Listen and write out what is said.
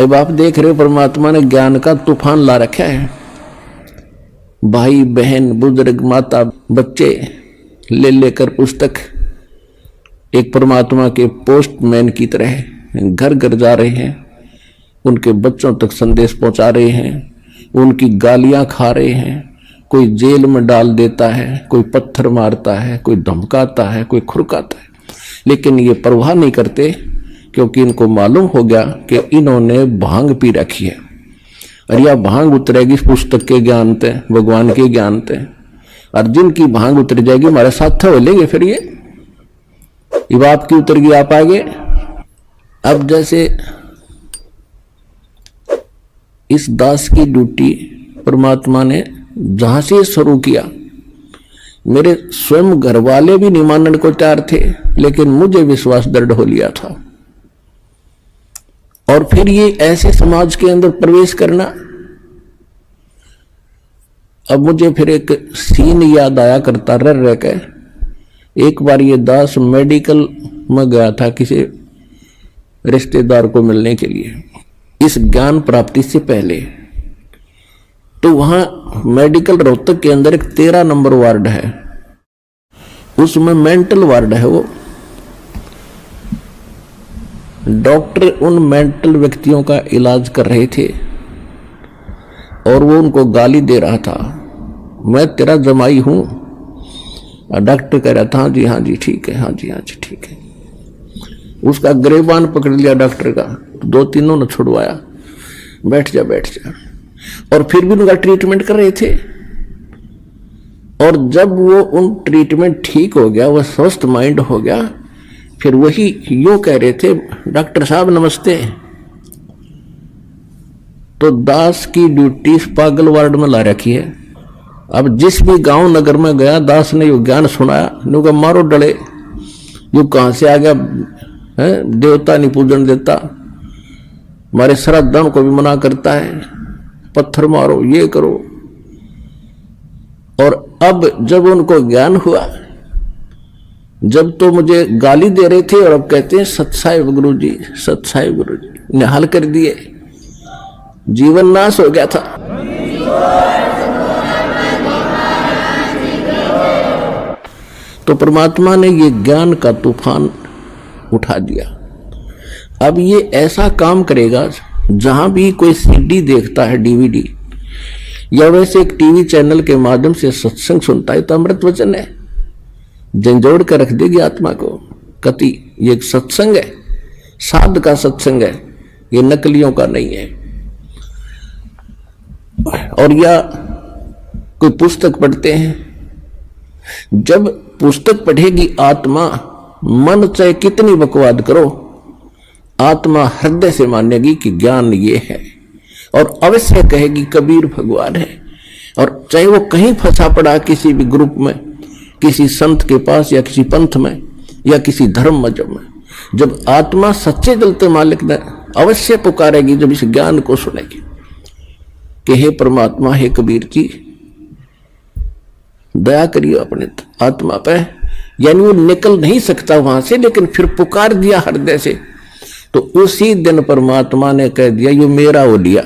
अब आप देख रहे हो परमात्मा ने ज्ञान का तूफान ला रखा है। भाई बहन बुजुर्ग माता बच्चे ले लेकर पुस्तक एक परमात्मा के पोस्टमैन की तरह घर घर जा रहे हैं, उनके बच्चों तक संदेश पहुंचा रहे हैं, उनकी गालियां खा रहे हैं। कोई जेल में डाल देता है, कोई पत्थर मारता है, कोई धमकाता है, कोई खुरकाता है, लेकिन ये परवाह नहीं करते क्योंकि इनको मालूम हो गया कि इन्होंने भांग पी रखी है और यह भांग उतरेगी इस पुस्तक के ज्ञान से, भगवान के ज्ञान से। और जिनकी भांग उतर जाएगी हमारे साथ हो लेंगे, फिर ये आपकी उतर गई, आप आगे। अब जैसे इस दास की ड्यूटी परमात्मा ने जहां से शुरू किया, मेरे स्वयं घर वाले भी नहीं मानने को तैयार थे, लेकिन मुझे विश्वास दृढ़ हो लिया था। और फिर ये ऐसे समाज के अंदर प्रवेश करना। अब मुझे फिर एक सीन याद आया करता रह के। एक बार ये दास मेडिकल में गया था किसी रिश्तेदार को मिलने के लिए, इस ज्ञान प्राप्ति से पहले। तो वहां मेडिकल रोहतक के अंदर एक 13 नंबर वार्ड है, उसमें मेंटल वार्ड है। वो डॉक्टर उन मेंटल व्यक्तियों का इलाज कर रहे थे और वो उनको गाली दे रहा था, मैं तेरा जमाई हूं। डॉक्टर कह रहा था हाँ जी ठीक है, हाँ जी ठीक है। उसका गिरबान पकड़ लिया डॉक्टर का, 2-3 ने छुड़वाया, बैठ जा। और फिर भी उनका ट्रीटमेंट कर रहे थे। और जब वो उन ट्रीटमेंट ठीक हो गया, वो स्वस्थ माइंड हो गया, फिर वही यूं कह रहे थे, डॉक्टर साहब नमस्ते। तो दास की ड्यूटी पागल वार्ड में ला रखी है। अब जिस भी गांव नगर में गया, दास ने यो ज्ञान सुनाया, नुका मारो डले, यो कहां से आ गया है, देवता नहीं पूजन देता, हमारे श्राद्धों को भी मना करता है, पत्थर मारो, ये करो। और अब जब उनको ज्ञान हुआ, जब तो मुझे गाली दे रहे थे और अब कहते हैं सत्साहिब गुरुजी, सत्साहिब गुरुजी, निहाल कर दिए, जीवन नाश हो गया था। तो परमात्मा ने ये ज्ञान का तूफान उठा दिया। अब ये ऐसा काम करेगा, जहां भी कोई सीडी देखता है, डीवीडी, या वैसे एक टीवी चैनल के माध्यम से सत्संग सुनता है, तो अमृत वचन है, झंझोड़ कर रख देगी आत्मा को। कति ये एक सत्संग है, साध का सत्संग है, ये नकलियों का नहीं है। और या कोई पुस्तक पढ़ते हैं, जब पुस्तक पढ़ेगी आत्मा, मन चाहे कितनी बकवाद करो, आत्मा हृदय से मानेगी कि ज्ञान ये है, और अवश्य कहेगी कबीर भगवान है। और चाहे वो कहीं फंसा पड़ा किसी भी ग्रुप में, किसी संत के पास, या किसी पंथ में, या किसी धर्म मजहब में, जब आत्मा सच्चे दिल से मालिक ने अवश्य पुकारेगी, जब इस ज्ञान को सुनेगी कि हे परमात्मा, हे कबीर जी, दया करिए अपने आत्मा पे। यानी वो निकल नहीं सकता वहां से, लेकिन फिर पुकार दिया हृदय से, तो उसी दिन परमात्मा ने कह दिया, ये मेरा हो लिया।